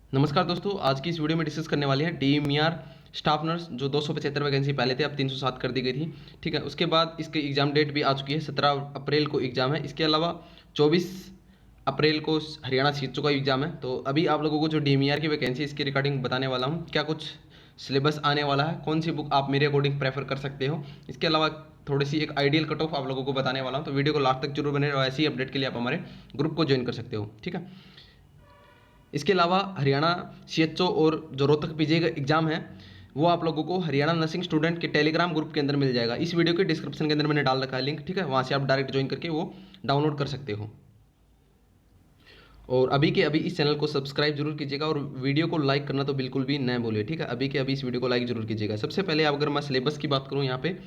नमस्कार दोस्तों, आज की इस वीडियो में डिस्कस करने वाले हैं डीएमईआर स्टाफ नर्स जो 275 वैकेंसी पहले थे, अब 307 कर दी गई थी। ठीक है, उसके बाद इसके एग्जाम डेट भी आ चुकी है, 17 अप्रैल को एग्जाम है। इसके अलावा 24 अप्रैल को हरियाणा सीएचओ का एग्जाम है। तो अभी आप लोगों को जो डीएमईआर की वैकेंसी इसकी रिगार्डिंग बताने वाला हूँ, क्या कुछ सिलेबस आने वाला है, कौन सी बुक आप मेरे अकॉर्डिंग प्रेफर कर सकते हो। इसके अलावा थोड़ी सी एक आइडियल कट ऑफ आप लोगों को बताने वाला हूँ, तो वीडियो को लास्ट तक जरूर बने रहो। ऐसी अपडेट के लिए आप हमारे ग्रुप को ज्वाइन कर सकते हो। ठीक है, इसके अलावा हरियाणा सीएचओ और जो रोहतक पीजी का एग्जाम है वो आप लोगों को हरियाणा नर्सिंग स्टूडेंट के टेलीग्राम ग्रुप के अंदर मिल जाएगा। इस वीडियो के डिस्क्रिप्शन के अंदर मैंने डाल रखा है लिंक। ठीक है, वहाँ से आप डायरेक्ट ज्वाइन करके वो डाउनलोड कर सकते हो। और अभी के अभी इस चैनल को सब्सक्राइब जरूर कीजिएगा और वीडियो को लाइक करना तो बिल्कुल भी न भूलिए। ठीक है, अभी के अभी इस वीडियो को लाइक जरूर कीजिएगा। सबसे पहले अगर मैं सिलेबस की बात करूँ, यहाँ पे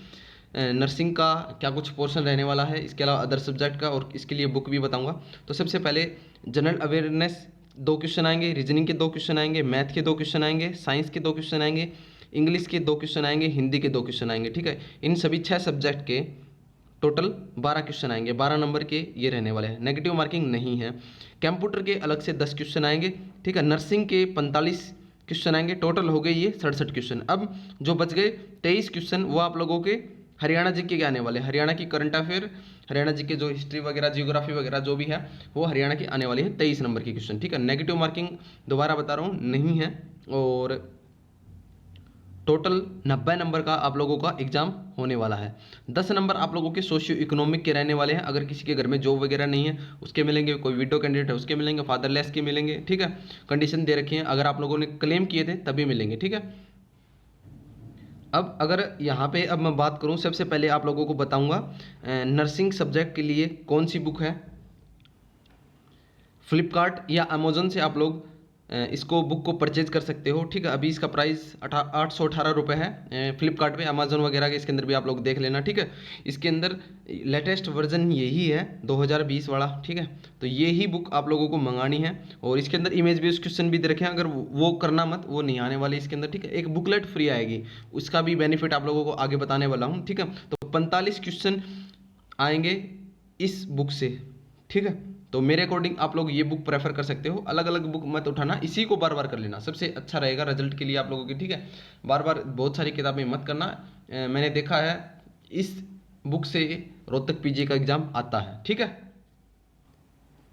नर्सिंग का क्या कुछ पोर्शन रहने वाला है, इसके अलावा अदर सब्जेक्ट का, और इसके लिए बुक भी बताऊंगा। तो सबसे पहले जनरल अवेयरनेस 2 क्वेश्चन आएंगे, रीजनिंग के 2 क्वेश्चन आएंगे, मैथ के 2 क्वेश्चन आएंगे, साइंस के 2 क्वेश्चन आएंगे, इंग्लिश के 2 क्वेश्चन आएंगे, हिंदी के 2 क्वेश्चन आएंगे। ठीक है, इन सभी 6 सब्जेक्ट के टोटल 12 क्वेश्चन आएंगे, 12 नंबर के ये रहने वाले हैं, नेगेटिव मार्किंग नहीं है। कंप्यूटर के अलग से 10 क्वेश्चन आएंगे। ठीक है, नर्सिंग के 45 क्वेश्चन आएंगे, टोटल हो गए ये 67 क्वेश्चन। अब जो बच गए 23 क्वेश्चन वो आप लोगों के हरियाणा जीके के आने वाले हैं। हरियाणा की करंट अफेयर, हरियाणा जीके जो हिस्ट्री वगैरह जियोग्राफी वगैरह जो भी है वो हरियाणा की आने वाली है, 23 नंबर की क्वेश्चन। ठीक है, नेगेटिव मार्किंग दोबारा बता रहा हूँ नहीं है। और टोटल 90 नंबर का आप लोगों का एग्जाम होने वाला है। 10 नंबर आप लोगों के सोशियो इकोनॉमिक के रहने वाले हैं। अगर किसी के घर में जॉब वगैरह नहीं है उसके मिलेंगे, कोई विडो कैंडिडेट है उसके मिलेंगे, फादरलेस के मिलेंगे। ठीक है, कंडीशन दे रखी है, अगर आप लोगों ने क्लेम किए थे तभी मिलेंगे। ठीक है, अब अगर यहाँ पे अब मैं बात करूँ, सबसे पहले आप लोगों को बताऊँगा नर्सिंग सब्जेक्ट के लिए कौन सी बुक है। फ्लिपकार्ट या अमेजोन से आप लोग इसको बुक को परचेज कर सकते हो। ठीक है, अभी इसका प्राइस 818 रुपये है फ्लिपकार्ट पे, अमेजोन वगैरह के इसके अंदर भी आप लोग देख लेना। ठीक है, इसके अंदर लेटेस्ट वर्जन यही है 2020 वाला। ठीक है, तो ये ही बुक आप लोगों को मंगानी है। और इसके अंदर इमेज बेस्ड क्वेश्चन भी दे रखे हैं, अगर वो करना मत, वो नहीं आने वाले इसके अंदर। ठीक है, एक बुकलेट फ्री आएगी, उसका भी बेनिफिट आप लोगों को आगे बताने वाला हूँ। ठीक है, तो 45 क्वेश्चन आएंगे इस बुक से। ठीक है, तो मेरे अकॉर्डिंग आप लोग ये बुक प्रेफर कर सकते हो, अलग अलग बुक मत उठाना, इसी को बार बार कर लेना, सबसे अच्छा रहेगा रिजल्ट के लिए आप लोगों की। ठीक है, बार बार बहुत सारी किताबें मत करना। मैंने देखा है इस बुक से रोहतक पीजी का एग्जाम आता है। ठीक है,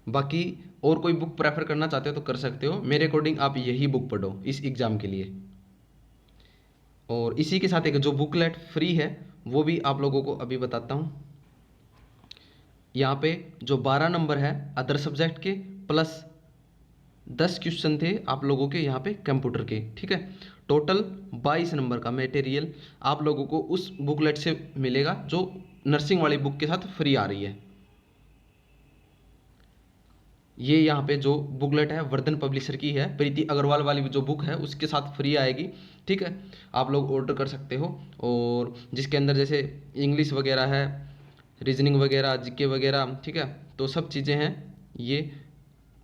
बाकी और कोई बुक प्रेफर करना चाहते हो तो कर सकते हो, मेरे अकॉर्डिंग आप यही बुक पढ़ो इस एग्जाम के लिए। और इसी के साथ एक जो बुकलेट फ्री है वो भी आप लोगों को अभी बताता हूँ। यहाँ पे जो 12 नंबर है अदर सब्जेक्ट के, प्लस 10 क्वेश्चन थे आप लोगों के यहाँ पे कंप्यूटर के। ठीक है, टोटल 22 नंबर का मटेरियल आप लोगों को उस बुकलेट से मिलेगा जो नर्सिंग वाली बुक के साथ फ्री आ रही है। ये यहाँ पे जो बुकलेट है वर्धन पब्लिशर की है, प्रीति अग्रवाल वाली जो बुक है उसके साथ फ्री आएगी। ठीक है, आप लोग ऑर्डर कर सकते हो। और जिसके अंदर जैसे इंग्लिश वगैरह है, रीजनिंग वगैरह, जीके वगैरह, ठीक है, तो सब चीज़ें हैं। ये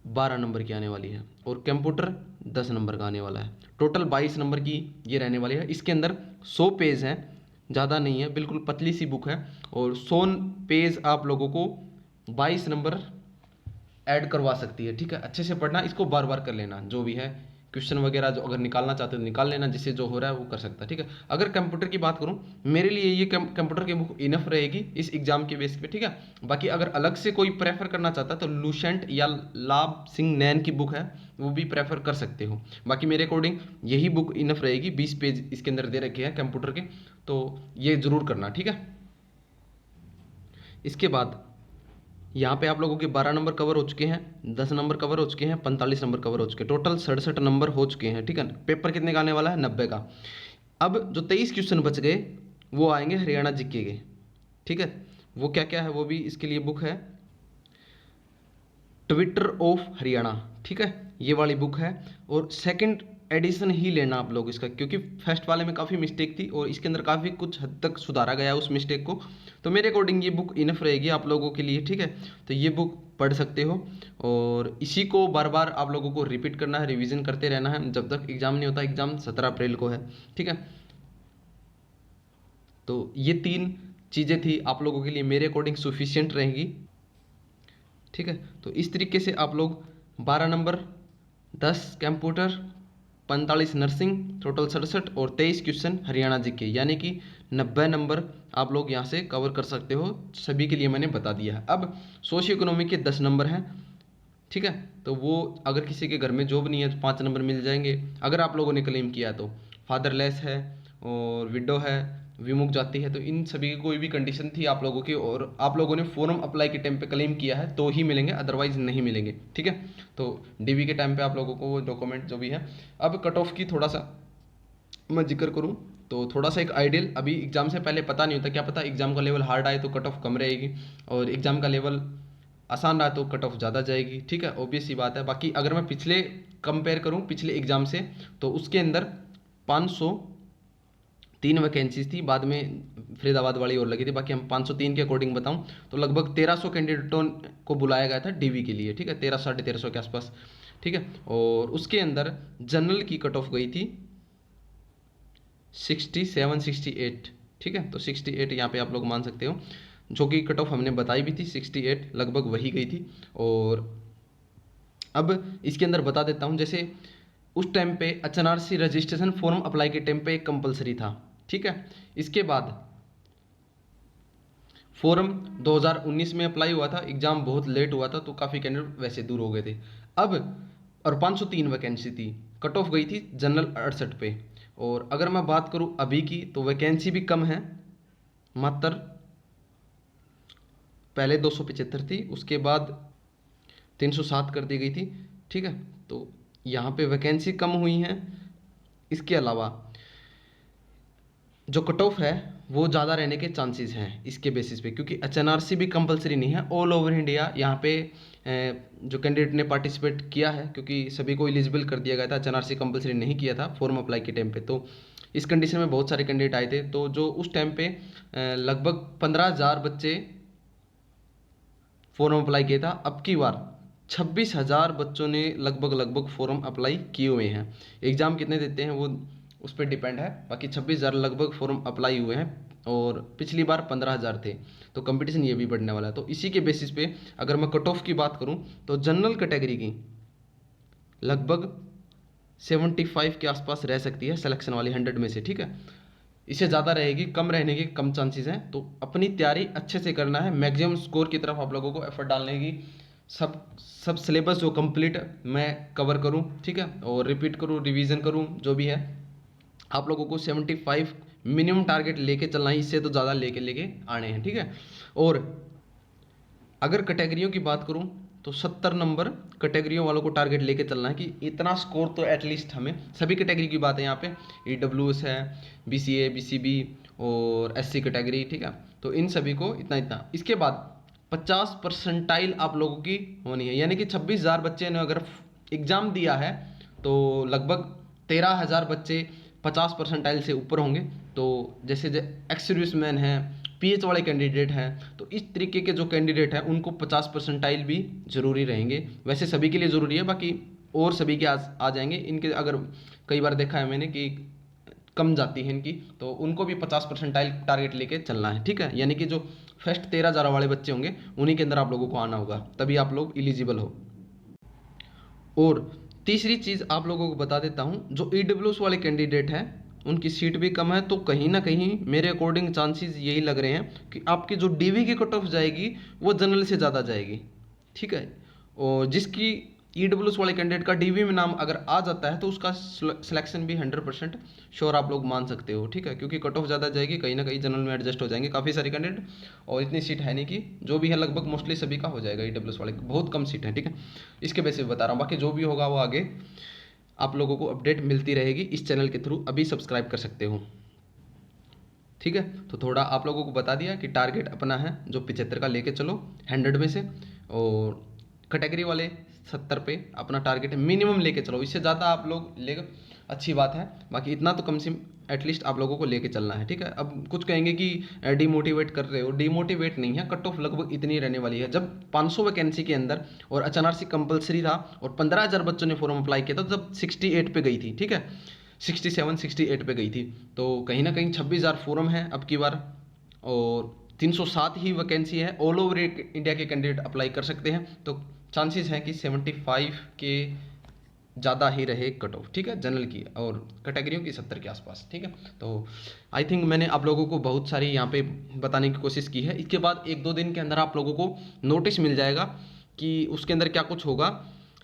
12 नंबर की आने वाली है और कंप्यूटर 10 नंबर का आने वाला है। टोटल 22 नंबर की ये रहने वाली है। इसके अंदर 100 पेज हैं, ज़्यादा नहीं है, बिल्कुल पतली सी बुक है। और 100 पेज आप लोगों को 22 नंबर ऐड करवा सकती है। ठीक है, अच्छे से पढ़ना, इसको बार बार कर लेना, जो भी है क्वेश्चन वगैरह जो अगर निकालना चाहते हो निकाल लेना, जिससे जो हो रहा है वो कर सकता है। ठीक है, अगर कंप्यूटर की बात करूं, मेरे लिए ये कंप्यूटर की बुक इनफ रहेगी इस एग्जाम के बेस पे। ठीक है, बाकी अगर अलग से कोई प्रेफर करना चाहता है तो लूसेंट या लाभ सिंह नैन की बुक है वो भी प्रेफर कर सकते हो। बाकी मेरे अकॉर्डिंग यही बुक इनफ रहेगी, 20 पेज इसके अंदर दे रखे हैं कंप्यूटर के, तो ये जरूर करना। ठीक है, इसके बाद यहाँ पे आप लोगों के 12 नंबर कवर हो चुके हैं, 10 नंबर कवर हो चुके हैं, 45 नंबर कवर हो चुके हैं, टोटल 67 नंबर हो चुके हैं। ठीक है, पेपर कितने का आने वाला है? 90 का। अब जो 23 क्वेश्चन बच गए वो आएंगे हरियाणा जीके के। ठीक है, वो क्या क्या है वो भी इसके लिए बुक है, ट्विटर ऑफ हरियाणा। ठीक है, ये वाली बुक है। और सेकंड एडिशन ही लेना आप लोग इसका, क्योंकि फर्स्ट वाले में काफ़ी मिस्टेक थी और इसके अंदर काफ़ी कुछ हद तक सुधारा गया उस मिस्टेक को। तो मेरे अकॉर्डिंग ये बुक इनफ रहेगी आप लोगों के लिए। ठीक है, तो ये बुक पढ़ सकते हो और इसी को बार बार आप लोगों को रिपीट करना है, रिवीजन करते रहना है जब तक एग्जाम नहीं होता। एग्जाम 17 अप्रैल को है। ठीक है, तो ये 3 चीज़ें थी आप लोगों के लिए, मेरे अकॉर्डिंग सफिशियंट रहेंगी। ठीक है, तो इस तरीके से आप लोग 12 नंबर, 10 कंप्यूटर, 45 नर्सिंग, टोटल 67 और 23 क्वेश्चन हरियाणा जीके, यानी कि 90 नंबर आप लोग यहाँ से कवर कर सकते हो। सभी के लिए मैंने बता दिया है। अब सोशियो इकोनॉमी के 10 नंबर हैं, ठीक है, तो वो अगर किसी के घर में जॉब नहीं है तो 5 नंबर मिल जाएंगे अगर आप लोगों ने क्लेम किया तो। फादरलेस है और विडो है, विमुक्त जाति है, तो इन सभी की कोई भी कंडीशन थी आप लोगों की और आप लोगों ने फॉर्म अप्लाई के टाइम पे क्लेम किया है तो ही मिलेंगे, अदरवाइज नहीं मिलेंगे, ठीक है। तो डीवी के टाइम पे आप लोगों को वो डॉक्यूमेंट जो भी है। अब कट ऑफ की थोड़ा सा मैं जिक्र करूँ तो थोड़ा सा एक आइडियल, अभी एग्जाम से पहले पता नहीं होता, क्या पता एग्जाम का लेवल हार्ड आए तो कट ऑफ कम रहेगी और एग्जाम का लेवल आसान रहा तो कट ऑफ ज़्यादा जाएगी, ठीक है, ऑब्वियस सी बात है। बाकी अगर मैं पिछले कंपेयर करूं पिछले एग्जाम से तो उसके अंदर 503 वैकेंसीज थी, बाद में फरीदाबाद वाली और लगी थी। बाकी हम 503 के अकॉर्डिंग बताऊं तो लगभग 1300 कैंडिडेटों को बुलाया गया था डीवी के लिए, ठीक है, 1300 के आसपास, ठीक है। और उसके अंदर जनरल की कट ऑफ गई थी 67 68, ठीक है, तो 68 यहाँ पे आप लोग मान सकते हो, जो कि कट ऑफ हमने बताई भी थी 68 लगभग वही गई थी। और अब इसके अंदर बता देता हूँ, जैसे उस टाइम पे एचएनआरसी रजिस्ट्रेशन फॉर्म अप्लाई के टाइम पे एक कंपलसरी था, ठीक है। इसके बाद फॉर्म 2019 में अप्लाई हुआ था, एग्जाम बहुत लेट हुआ था तो काफ़ी कैंडिडेट वैसे दूर हो गए थे। अब और 503 वैकेंसी थी, कट ऑफ गई थी जनरल 68 पे। और अगर मैं बात करूं अभी की तो वैकेंसी भी कम है, मात्र पहले 275 थी, उसके बाद 307 कर दी गई थी, ठीक है। तो यहाँ पे वैकेंसी कम हुई हैं। इसके अलावा जो कट ऑफ है वो ज़्यादा रहने के चांसेस हैं इसके बेसिस पे, क्योंकि एचएनआरसी भी कंपलसरी नहीं है ऑल ओवर इंडिया। यहाँ पे जो कैंडिडेट ने पार्टिसिपेट किया है, क्योंकि सभी को एलिजिबल कर दिया गया था, एचएनआरसी कंपलसरी नहीं किया था फॉर्म अप्लाई के टाइम पे, तो इस कंडीशन में बहुत सारे कैंडिडेट आए थे। तो जो उस टाइम पे लगभग 15,000 बच्चे फॉर्म अप्लाई किया था, अब की बार 26,000 बच्चों ने लगभग फॉर्म अप्लाई किए हुए हैं। एग्ज़ाम कितने देते हैं वो उस पर डिपेंड है, बाकी 26,000 लगभग फॉर्म अप्लाई हुए हैं और पिछली बार 15,000 थे, तो कंपटीशन ये भी बढ़ने वाला है। तो इसी के बेसिस पे अगर मैं कट ऑफ की बात करूं तो जनरल कैटेगरी की लगभग 75 के आसपास रह सकती है सिलेक्शन वाली 100 में से, ठीक है। इससे ज़्यादा रहेगी, कम रहने के कम चांसेस हैं। तो अपनी तैयारी अच्छे से करना है, मैक्सिमम स्कोर की तरफ आप लोगों को एफर्ट डालने की, सब सिलेबस जो कंप्लीट मैं कवर करूं, ठीक है, और रिपीट करूं, रिवीजन करूं, जो भी है आप लोगों को 75 मिनिमम टारगेट लेके चलना है, इससे तो ज़्यादा लेके आने हैं, ठीक है। और अगर कैटेगरियों की बात करूं तो 70 नंबर कैटेगरियों वालों को टारगेट लेके चलना है कि इतना स्कोर तो एटलीस्ट हमें, सभी कैटेगरी की बात है यहाँ पे, ईडब्ल्यूएस है, बीसीए, बीसीबी और एससी कैटेगरी, ठीक है, तो इन सभी को इतना इतना। इसके बाद 50 परसेंटाइल आप लोगों की होनी है, यानी कि 26,000 बच्चे ने अगर एग्ज़ाम दिया है तो लगभग 13,000 बच्चे 50 परसेंटाइल से ऊपर होंगे। तो जैसे एक्स सर्विसमैन हैं, पीएच वाले कैंडिडेट हैं, तो इस तरीके के जो कैंडिडेट हैं उनको 50 परसेंटाइल भी ज़रूरी रहेंगे। वैसे सभी के लिए ज़रूरी है, बाकी और सभी के आ जाएंगे इनके। अगर कई बार देखा है मैंने कि कम जाती है इनकी, तो उनको भी 50 परसेंटाइल टारगेट लेके चलना है, ठीक है। यानी कि जो फर्स्ट 13,000 वाले बच्चे होंगे उन्हीं के अंदर आप लोगों को आना होगा, तभी आप लोग एलिजिबल हो। और तीसरी चीज़ आप लोगों को बता देता हूँ, जो ईडब्ल्यूएस वाले कैंडिडेट हैं उनकी सीट भी कम है, तो कहीं ना कहीं मेरे अकॉर्डिंग चांसेस यही लग रहे हैं कि आपकी जो डीवी की कट ऑफ जाएगी वो जनरल से ज़्यादा जाएगी, ठीक है। और जिसकी ईडब्ल्यूएस वाले कैंडिडेट का डीवी में नाम अगर आ जाता है तो उसका सिलेक्शन भी 100% श्योर आप लोग मान सकते हो, ठीक है, क्योंकि कट ऑफ ज़्यादा जाएगी, कहीं ना कहीं जनरल में एडजस्ट हो जाएंगे काफ़ी सारे कैंडिडेट। और इतनी सीट है नहीं कि जो भी है लगभग मोस्टली सभी का हो जाएगा, ईडब्ल्यूएस वाले बहुत कम सीट है, ठीक है। इसके बेसिस पे बता रहा हूँ, बाकी जो भी होगा वो आगे आप लोगों को अपडेट मिलती रहेगी इस चैनल के थ्रू, अभी सब्सक्राइब कर सकते हो, ठीक है। तो थोड़ा आप लोगों को बता दिया कि टारगेट अपना है जो 75 का लेके चलो 100 में से, और कैटेगरी वाले 70 पे अपना टारगेट मिनिमम लेके चलो, इससे ज़्यादा आप लोग ले अच्छी बात है, बाकी इतना तो कम से एटलीस्ट आप लोगों को लेके चलना है, ठीक है। अब कुछ कहेंगे कि डिमोटिवेट कर रहे हो, डिमोटिवेट नहीं है, कट ऑफ लगभग इतनी रहने वाली है। जब 500 वैकेंसी के अंदर और एचएनआरसी कंपलसरी था और 15,000 बच्चों ने फॉर्म अप्लाई किया था, तब 68 पे गई थी, ठीक है, 67 68 पे गई थी। तो कहीं ना कहीं 26,000 फॉर्म है अब की बार और 307 ही वैकेंसी है, ऑल ओवर इंडिया के कैंडिडेट अप्लाई कर सकते हैं। तो चांसेस हैं कि 75 के ज़्यादा ही रहे कट ऑफ, ठीक है, जनरल की और कैटेगरियों की 70 के आसपास, ठीक है। तो आई थिंक मैंने आप लोगों को बहुत सारी यहाँ पे बताने की कोशिश की है। इसके बाद 1-2 दिन के अंदर आप लोगों को नोटिस मिल जाएगा कि उसके अंदर क्या कुछ होगा।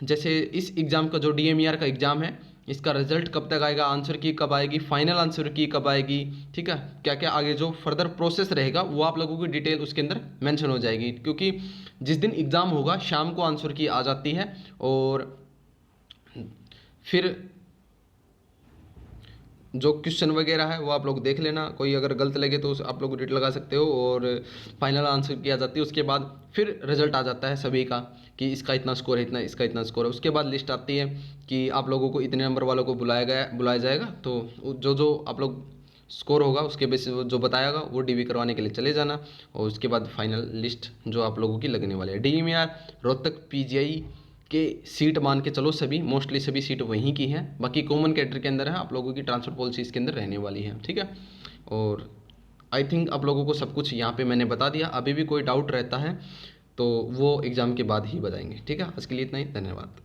जैसे इस एग्ज़ाम का जो DMER का एग्ज़ाम है, इसका रिजल्ट कब तक आएगा, आंसर की कब आएगी, फाइनल आंसर की कब आएगी, ठीक है, क्या क्या आगे जो फर्दर प्रोसेस रहेगा वो आप लोगों की डिटेल उसके अंदर मेंशन हो जाएगी। क्योंकि जिस दिन एग्ज़ाम होगा शाम को आंसर की आ जाती है, और फिर जो क्वेश्चन वगैरह है वो आप लोग देख लेना, कोई अगर गलत लगे तो आप लोग रेट लगा सकते हो, और फाइनल आंसर किया जाती है। उसके बाद फिर रिजल्ट आ जाता है सभी का कि इसका इतना स्कोर है, इतना, इसका इतना स्कोर है। उसके बाद लिस्ट आती है कि आप लोगों को इतने नंबर वालों को बुलाया जाएगा। तो जो जो आप लोग स्कोर होगा उसके बेसिस जो बताएगा वो DV करवाने के लिए चले जाना, और उसके बाद फाइनल लिस्ट जो आप लोगों की लगने वाली है। DMER रोहतक PGI के सीट मान के चलो, सभी मोस्टली सभी सीट वहीं की हैं, बाकी कॉमन कैडर के अंदर है, आप लोगों की ट्रांसफर पॉलिसी इसके अंदर रहने वाली है, ठीक है। और आई थिंक आप लोगों को सब कुछ यहाँ पे मैंने बता दिया। अभी भी कोई डाउट रहता है तो वो एग्ज़ाम के बाद ही बताएंगे, ठीक है। आज के लिए इतना ही, धन्यवाद।